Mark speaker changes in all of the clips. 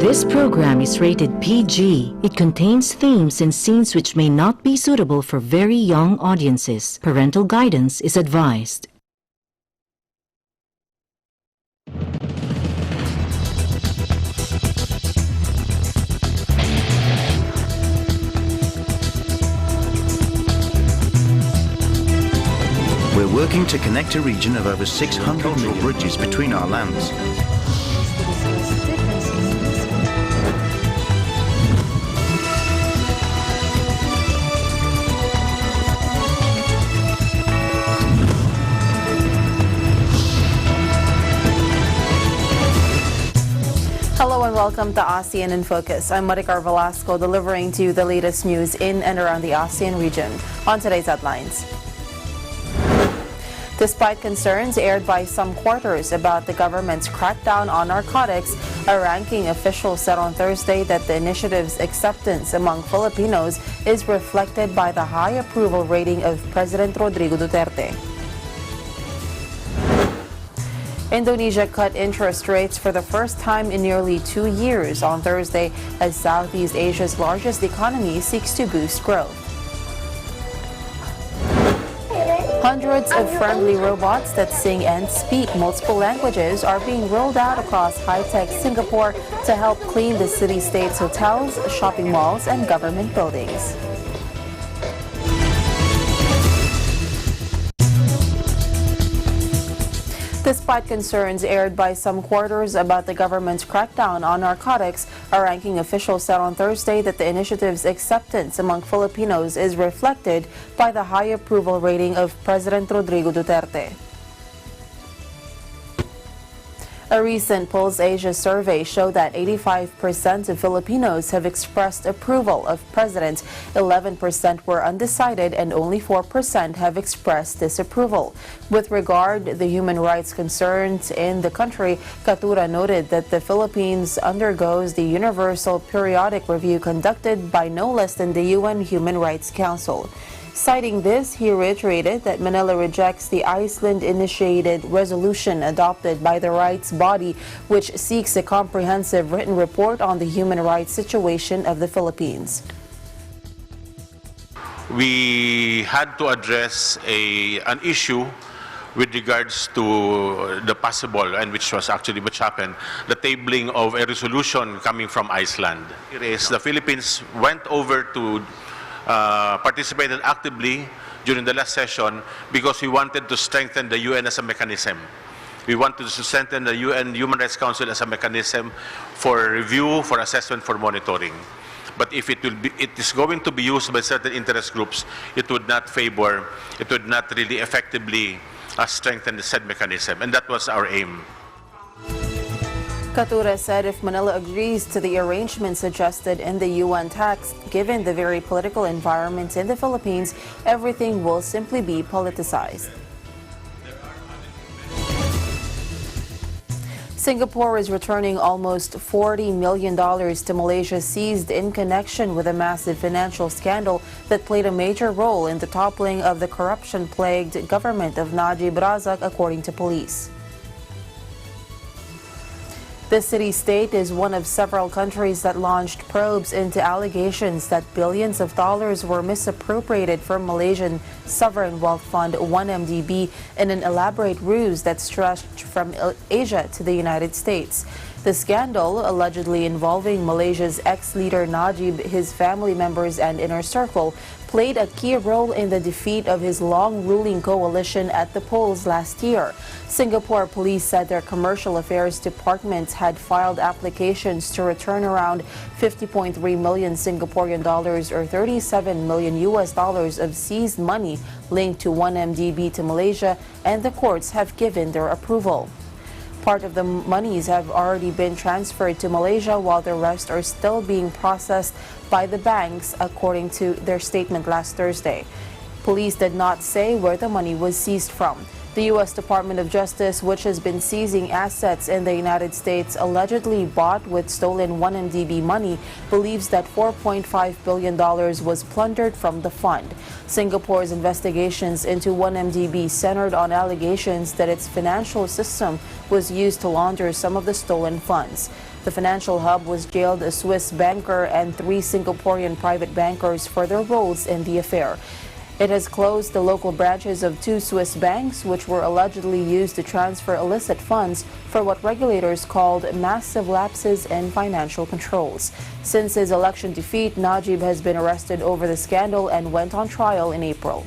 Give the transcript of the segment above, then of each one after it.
Speaker 1: This program is rated PG. It contains themes and scenes which may not be suitable for very young audiences. Parental guidance is advised.
Speaker 2: We're working to connect a region of over 600 million bridges between our lands.
Speaker 3: Hello and welcome to ASEAN in Focus. I'm Maricar Velasco, delivering to you the latest news in and around the ASEAN region. On today's headlines. Despite concerns aired by some quarters about the government's crackdown on narcotics, a ranking official said on Thursday that the initiative's acceptance among Filipinos is reflected by the high approval rating of President Rodrigo Duterte. Indonesia cut interest rates for the first time in nearly 2 years on Thursday as Southeast Asia's largest economy seeks to boost growth. Hundreds of friendly robots that sing and speak multiple languages are being rolled out across high-tech Singapore to help clean the city-state's hotels, shopping malls, and government buildings. Despite concerns aired by some quarters about the government's crackdown on narcotics, a ranking official said on Thursday that the initiative's acceptance among Filipinos is reflected by the high approval rating of President Rodrigo Duterte. A recent Pulse Asia survey showed that 85% of Filipinos have expressed approval of President, 11% were undecided, and only 4% have expressed disapproval. With regard to the human rights concerns in the country, Katura noted that the Philippines undergoes the Universal Periodic Review conducted by no less than the UN Human Rights Council. Citing this, he reiterated that Manila rejects the Iceland-initiated resolution adopted by the rights body, which seeks a comprehensive written report on the human rights situation of the Philippines.
Speaker 4: We had to address an issue with regards to the possible, and which happened, the tabling of a resolution coming from Iceland. The Philippines went over to participated actively during the last session because we wanted to strengthen the UN as a mechanism. We wanted to strengthen the UN Human Rights Council as a mechanism for review, for assessment, for monitoring. But if it is going to be used by certain interest groups, it would not really effectively strengthen the said mechanism, and that was our aim.
Speaker 3: Katura said if Manila agrees to the arrangements suggested in the UN text, given the very political environment in the Philippines, everything will simply be politicized. Singapore is returning almost $40 million to Malaysia seized in connection with a massive financial scandal that played a major role in the toppling of the corruption-plagued government of Najib Razak, according to police. The city-state is one of several countries that launched probes into allegations that billions of dollars were misappropriated from Malaysian sovereign wealth fund 1MDB in an elaborate ruse that stretched from Asia to the United States. The scandal, allegedly involving Malaysia's ex-leader Najib, his family members and inner circle, played a key role in the defeat of his long-ruling coalition at the polls last year. Singapore police said their commercial affairs department had filed applications to return around 50.3 million Singaporean dollars or 37 million US dollars of seized money linked to 1MDB to Malaysia, and the courts have given their approval. Part of the monies have already been transferred to Malaysia, while the rest are still being processed by the banks, according to their statement last Thursday. Police did not say where the money was seized from. The U.S. Department of Justice, which has been seizing assets in the United States allegedly bought with stolen 1MDB money, believes that $4.5 billion was plundered from the fund. Singapore's investigations into 1MDB centered on allegations that its financial system was used to launder some of the stolen funds. The financial hub was jailed a Swiss banker and 3 Singaporean private bankers for their roles in the affair. It has closed the local branches of 2 Swiss banks, which were allegedly used to transfer illicit funds for what regulators called massive lapses in financial controls. Since his election defeat, Najib has been arrested over the scandal and went on trial in April.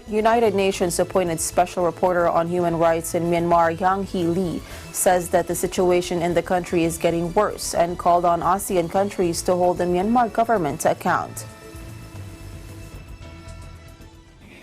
Speaker 3: United Nations appointed special reporter on human rights in Myanmar, Yang Hee Lee, says that the situation in the country is getting worse and called on ASEAN countries to hold the Myanmar government to account.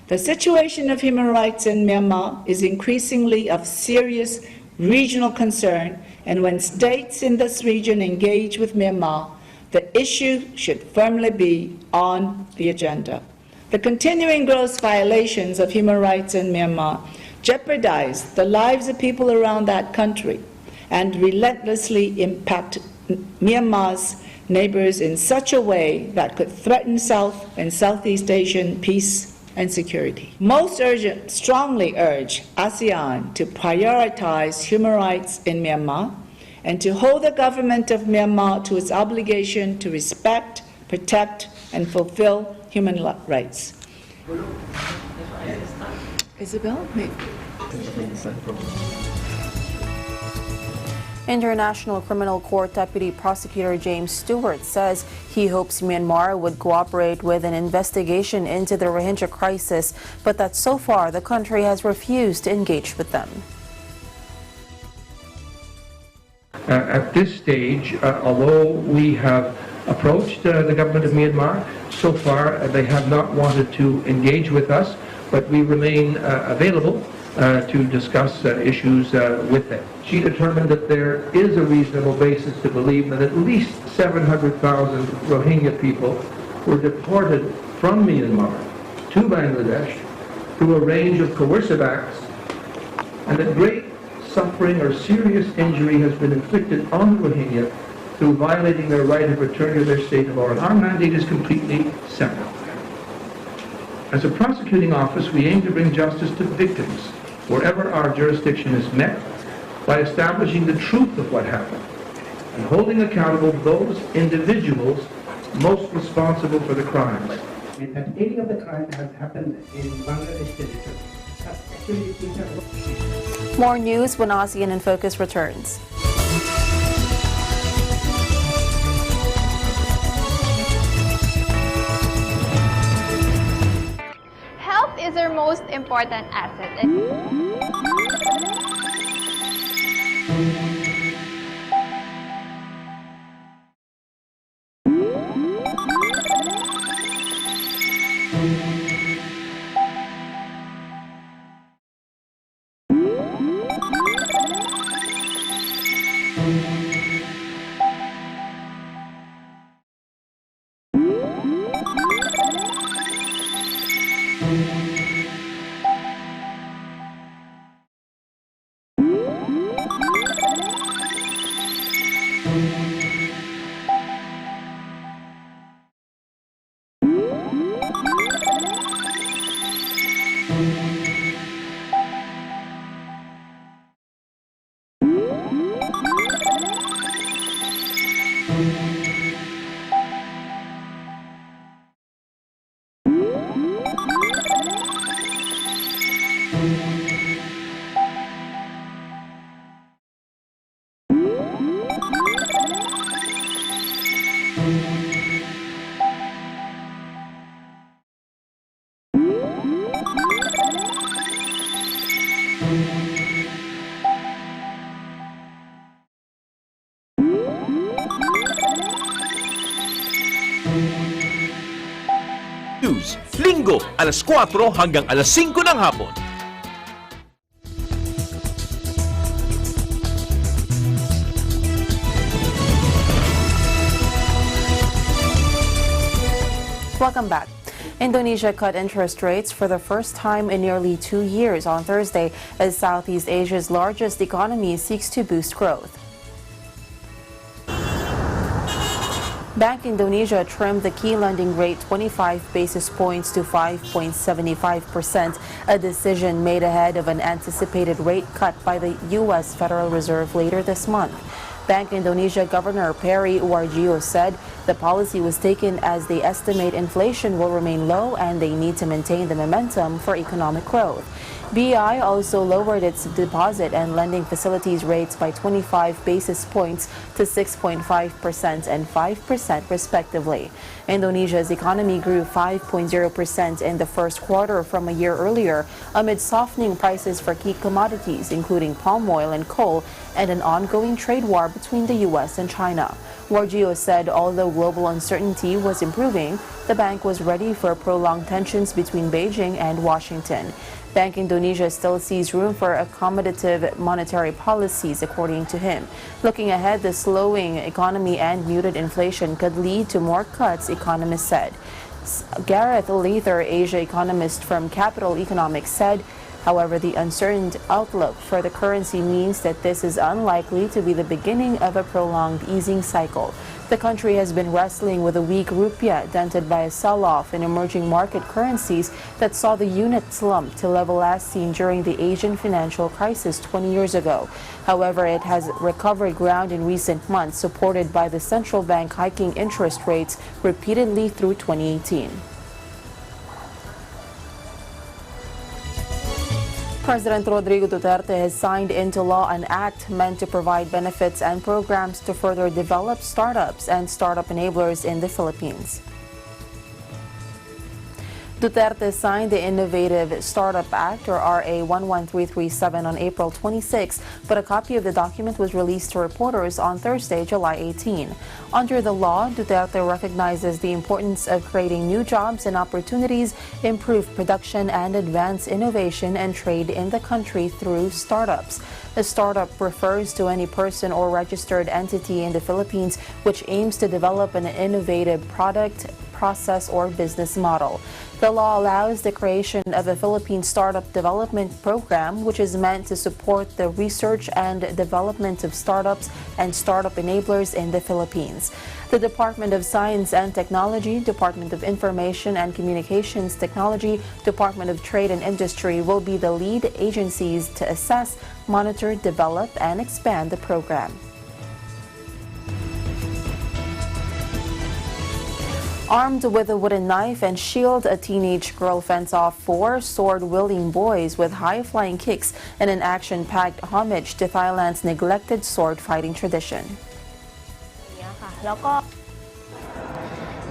Speaker 5: The situation of human rights in Myanmar is increasingly of serious regional concern, and when states in this region engage with Myanmar, the issue should firmly be on the agenda. The continuing gross violations of human rights in Myanmar jeopardize the lives of people around that country and relentlessly impact Myanmar's neighbors in such a way that could threaten South and Southeast Asian peace and security. Most strongly urge ASEAN to prioritize human rights in Myanmar and to hold the government of Myanmar to its obligation to respect, protect, and fulfill human rights. Isabel?
Speaker 3: International Criminal Court Deputy Prosecutor James Stewart says he hopes Myanmar would cooperate with an investigation into the Rohingya crisis, but that so far the country has refused to engage with them.
Speaker 6: At this stage, although we have approached the government of Myanmar, so far they have not wanted to engage with us, but we remain available to discuss issues with them. She determined that there is a reasonable basis to believe that at least 700,000 Rohingya people were deported from Myanmar to Bangladesh through a range of coercive acts, and that great suffering or serious injury has been inflicted on Rohingya through violating their right of return to their state of origin. Our mandate is completely separate. As a prosecuting office, we aim to bring justice to victims wherever our jurisdiction is met by establishing the truth of what happened and holding accountable those individuals most responsible for the crimes.
Speaker 7: That any of the crime has happened in Bangladesh territory.
Speaker 3: More news when ASEAN in Focus returns.
Speaker 8: Health is our most important asset.
Speaker 9: News, Linggo, alas 4 hanggang alas 5 ng hapon.
Speaker 3: Welcome back. Indonesia cut interest rates for the first time in nearly 2 years on Thursday as Southeast Asia's largest economy seeks to boost growth. Bank Indonesia trimmed the key lending rate 25 basis points to 5.75%, a decision made ahead of an anticipated rate cut by the U.S. Federal Reserve later this month. Bank Indonesia Governor Perry Warjio said the policy was taken as they estimate inflation will remain low and they need to maintain the momentum for economic growth. BI also lowered its deposit and lending facilities rates by 25 basis points to 6.5% and 5% respectively. Indonesia's economy grew 5.0% in the first quarter from a year earlier amid softening prices for key commodities including palm oil and coal and an ongoing trade war between the U.S. and China. Warjio said although global uncertainty was improving, the bank was ready for prolonged tensions between Beijing and Washington. Bank Indonesia still sees room for accommodative monetary policies, according to him. Looking ahead, the slowing economy and muted inflation could lead to more cuts, economists said. Gareth Leather, Asia economist from Capital Economics, said, however, the uncertain outlook for the currency means that this is unlikely to be the beginning of a prolonged easing cycle. The country has been wrestling with a weak rupiah dented by a sell-off in emerging market currencies that saw the unit slump to level last seen during the Asian financial crisis 20 years ago. However, it has recovered ground in recent months, supported by the central bank hiking interest rates repeatedly through 2018. President Rodrigo Duterte has signed into law an act meant to provide benefits and programs to further develop startups and startup enablers in the Philippines. Duterte signed the Innovative Startup Act, or RA 11337, on April 26, but a copy of the document was released to reporters on Thursday, July 18. Under the law, Duterte recognizes the importance of creating new jobs and opportunities, improve production, and advance innovation and trade in the country through startups. A startup refers to any person or registered entity in the Philippines which aims to develop an innovative product, process, or business model. The law allows the creation of a Philippine Startup Development Program, which is meant to support the research and development of startups and startup enablers in the Philippines. The Department of Science and Technology, Department of Information and Communications Technology, Department of Trade and Industry will be the lead agencies to assess, monitor, develop, and expand the program. Armed with a wooden knife and shield, a teenage girl fends off 4 sword-wielding boys with high-flying kicks in an action-packed homage to Thailand's neglected sword-fighting tradition.
Speaker 10: แล้วก็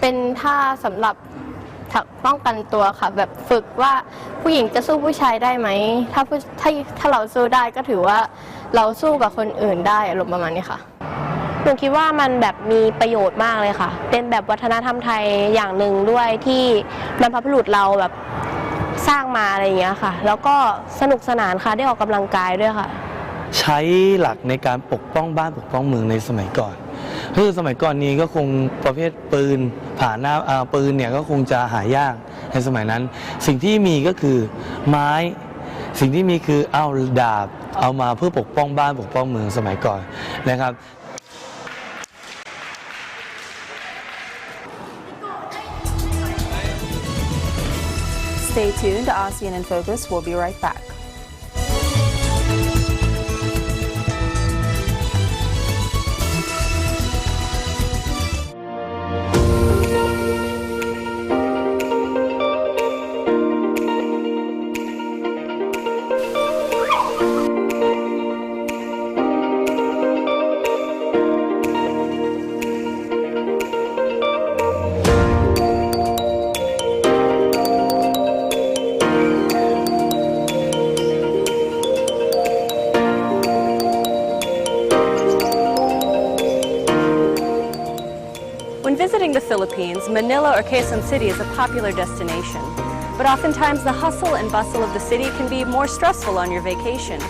Speaker 10: เป็นท่าสำหรับป้องกันตัวค่ะแบบฝึกว่าผู้หญิงจะสู้ผู้ชายได้ไหมถ้าเราสู้ได้ก็ถือว่าเราสู้กับคนอื่นได้อารมณ์ประมาณนี้ค่ะหนูคิดว่ามันแบบมีประโยชน์มากเลยค่ะเป็นแบบวัฒนธรรมไทยอย่างหนึ่งด้วยที่บรรพบุรุษเราแบบสร้างมาอะไรอย่างเงี้ยค่ะแล้วก็สนุกสนานค่ะได้ออกกำลังกายด้วยค่ะ
Speaker 11: ใช้หลักในการปกป้องบ้านปกป้องเมืองในสมัยก่อนคือสมัยก่อนนี้ก็คงประเภทปืนผ่าหน้าปืนเนี่ยก็คงจะหายากในสมัยนั้นสิ่งที่มีก็คือไม้สิ่งที่มีคือเอาดาบเอามาเพื่อปกป้องบ้านปกป้องเมืองสมัยก่อนนะครับ
Speaker 3: Stay tuned. ASEAN in Focus will be right back.
Speaker 12: When visiting the Philippines, Manila or Quezon City is a popular destination. But oftentimes the hustle and bustle of the city can be more stressful on your vacation.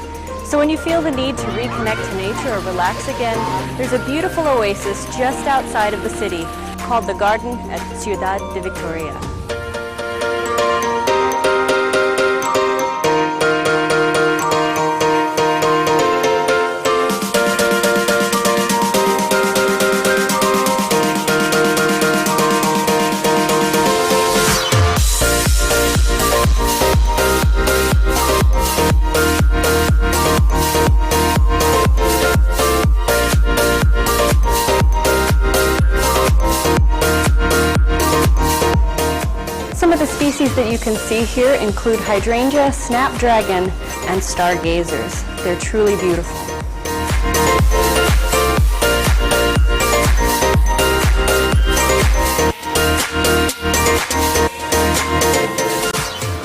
Speaker 12: So when you feel the need to reconnect to nature or relax again, there's a beautiful oasis just outside of the city called the Garden at Ciudad de Victoria. trees that you can see here include hydrangea, snapdragon, and stargazers. They're truly beautiful.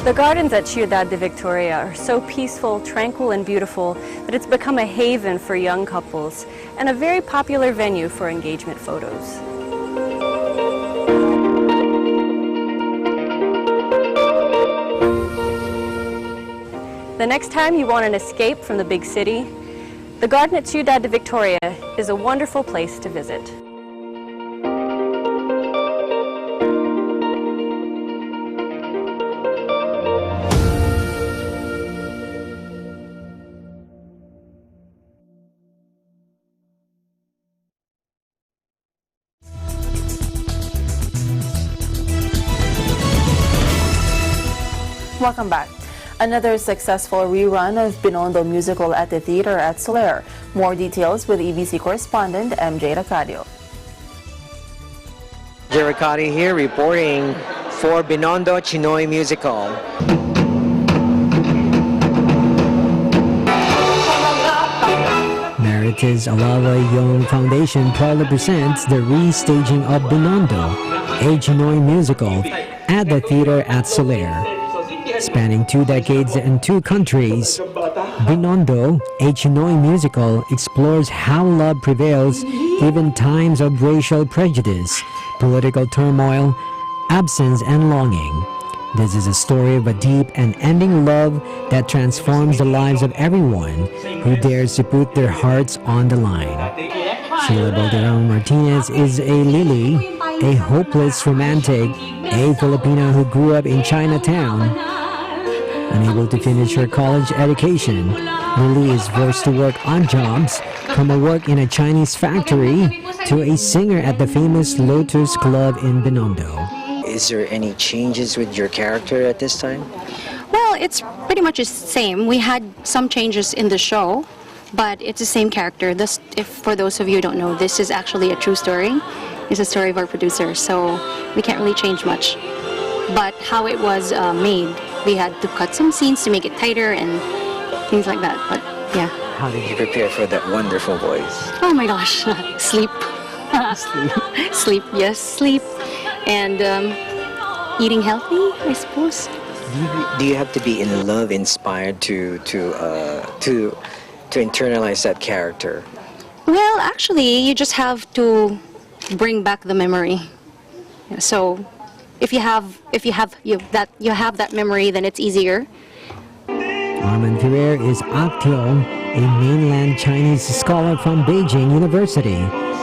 Speaker 12: The gardens at Ciudad de Victoria are so peaceful, tranquil, and beautiful that it's become a haven for young couples and a very popular venue for engagement photos. The next time you want an escape from the big city, the garden at Ciudad de Victoria is a wonderful place to visit.
Speaker 3: Welcome back. Another successful rerun of Binondo musical at the theater at Soler. More details with EBC correspondent MJ Racadio.
Speaker 13: Jericati here reporting for Binondo Chinoy musical.
Speaker 14: Meritus Alawa Young Foundation proudly presents the restaging of Binondo, a Chinoy musical, at the theater at Soler. Spanning 2 decades and 2 countries, Binondo, a Chinoy musical, explores how love prevails even times of racial prejudice, political turmoil, absence, and longing. This is a story of a deep and ending love that transforms the lives of everyone who dares to put their hearts on the line. Sheila Balderrama Martinez is a Lily, a hopeless romantic, a Filipina who grew up in Chinatown. Unable to finish her college education, Lily is forced to work odd jobs, from a work in a Chinese factory to a singer at the famous Lotus Club in Binondo.
Speaker 13: Is there any changes with your character at this time?
Speaker 15: Well, it's pretty much the same. We had some changes in the show, but it's the same character. This, if for those of you who don't know, this is actually a true story. It's a story of our producer, so we can't really change much. But how it was made, we had to cut some scenes to make it tighter and things like that. But yeah.
Speaker 13: How did you prepare for that wonderful voice?
Speaker 15: Oh my gosh, sleep. Sleep. Sleep, yes, sleep. And eating healthy, I suppose.
Speaker 13: Do you have to be in love inspired to internalize that character?
Speaker 15: Well, actually, you just have to bring back the memory. So if you have that memory, then it's easier.
Speaker 14: Armand Ferrer is Aktiong, a mainland Chinese scholar from Beijing University,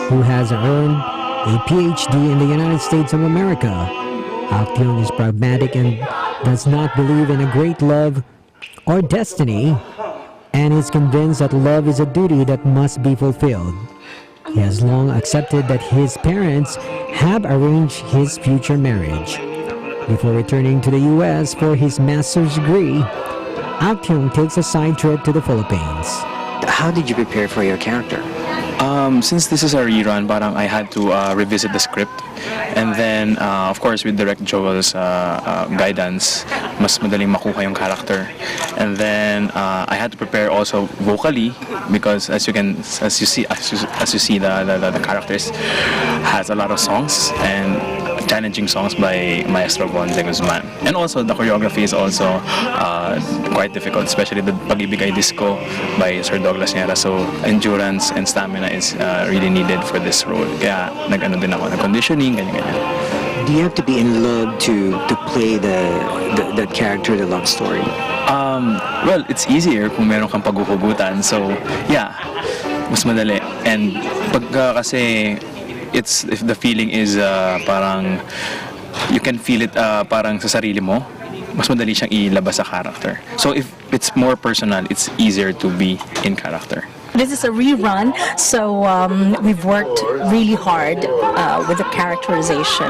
Speaker 14: who has earned a PhD in the United States of America. Aktiong is pragmatic and does not believe in a great love or destiny, and is convinced that love is a duty that must be fulfilled. He has long accepted that his parents have arranged his future marriage. Before returning to the U.S. for his master's degree, Aktiong takes a side trip to the Philippines.
Speaker 13: How did you prepare for your character?
Speaker 16: Since this is a rerun, parang I had to revisit the script. And then, of course, with Direct Joel's guidance, mas madaling makuha yung character. And then, I had to prepare also vocally because as you see, the characters has a lot of songs and challenging songs by Maestro Von de Guzman. And also, the choreography is also quite difficult, especially the Pag-ibig Ay Disco by Sir Douglas Niera. So, endurance and stamina is really needed for this role. Kaya, nag-ano din ako, nag-conditioning, ganyan-ganyan.
Speaker 13: Do you have to be in love to play the character, the love story?
Speaker 16: Well, it's easier kung meron kang paghuhugutan. So, yeah, mas madali. And pagka kasi, if the feeling is parang you can feel it parang sa sarili mo, mas madali siyang ilabas sa character. So if it's more personal, it's easier to be in character.
Speaker 17: This is a rerun, so we've worked really hard with the characterization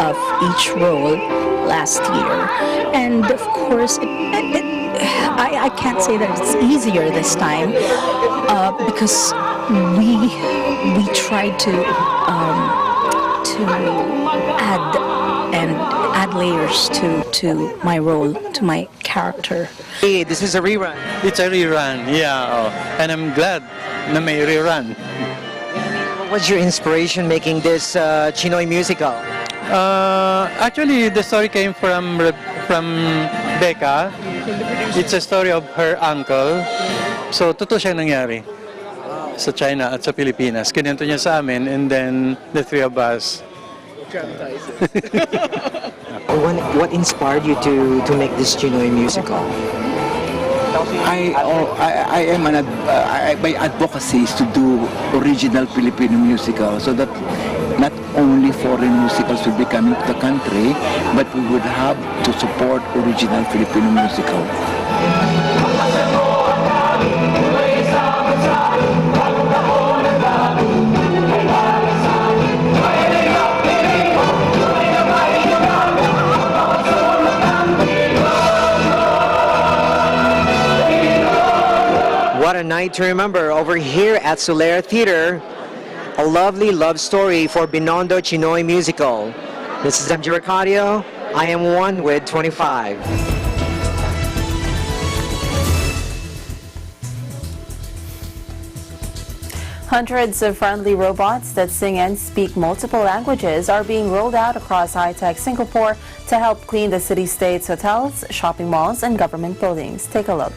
Speaker 17: of each role last year. And of course, I can't say that it's easier this time because we tried to add layers to my role, to my character.
Speaker 13: Hey, this is a rerun.
Speaker 18: It's a rerun, yeah. And I'm glad na may rerun.
Speaker 13: What's your inspiration making this Chinoy musical?
Speaker 18: Actually, the story came from Becca. It's a story of her uncle. So, totoo siyang nangyari sa China at sa Pilipinas. Kinento niya sa amin, and then the three of us.
Speaker 13: What inspired you to make this Chinoy musical?
Speaker 19: I am my advocacy is to do original Filipino musical, so that not only foreign musicals will be coming to the country, but we would have to support original Filipino musical.
Speaker 13: What a night to remember over here at Soler Theater. A lovely love story for Binondo Chinoy musical. This is MJ Ricardio. I am one with 25.
Speaker 3: Hundreds of friendly robots that sing and speak multiple languages are being rolled out across high-tech Singapore to help clean the city-state's hotels, shopping malls, and government buildings. Take a look.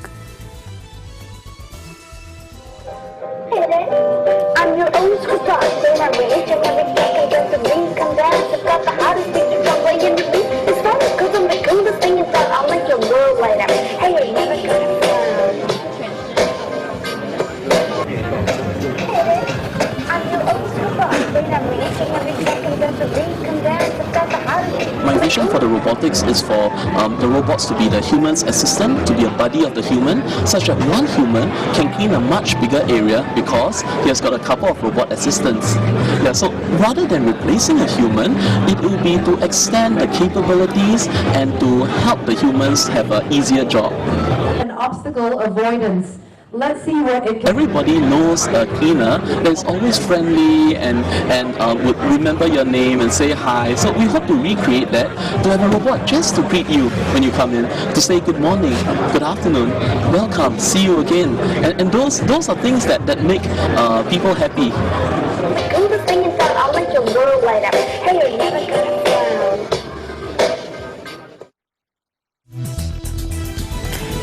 Speaker 20: I'm your own superstar, when I reach and every second there's a ring come dance. I've got the hottest picture from way in the beat. It's fun because I'm the coolest thing inside. I'll make your world light up. Hey, you're never gonna frown. I'm your own superstar, when I reach and every second there's a ring come dance. I've got the hottest picture.
Speaker 21: My vision for the robotics is for the robots to be the human's assistant, to be a buddy of the human, such that one human can clean a much bigger area because he has got a couple of robot assistants. Yeah, so rather than replacing a human, it will be to extend the capabilities and to help the humans have an easier job.
Speaker 22: An obstacle avoidance. Let's see what it can.
Speaker 21: Everybody knows a cleaner that is always friendly and would remember your name and say hi. So we hope to recreate that, to have a robot just to greet you when you come in, to say good morning, good afternoon, welcome, see you again. And those are things that make people happy.
Speaker 20: The coolest thing inside, I'll make your world light up. Hey, you're never gonna frown.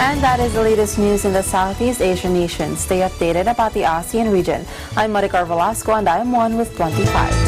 Speaker 3: And that is the latest news in the Southeast Asian nations. Stay updated about the ASEAN region. I'm Maricar Velasco and I am one with 25.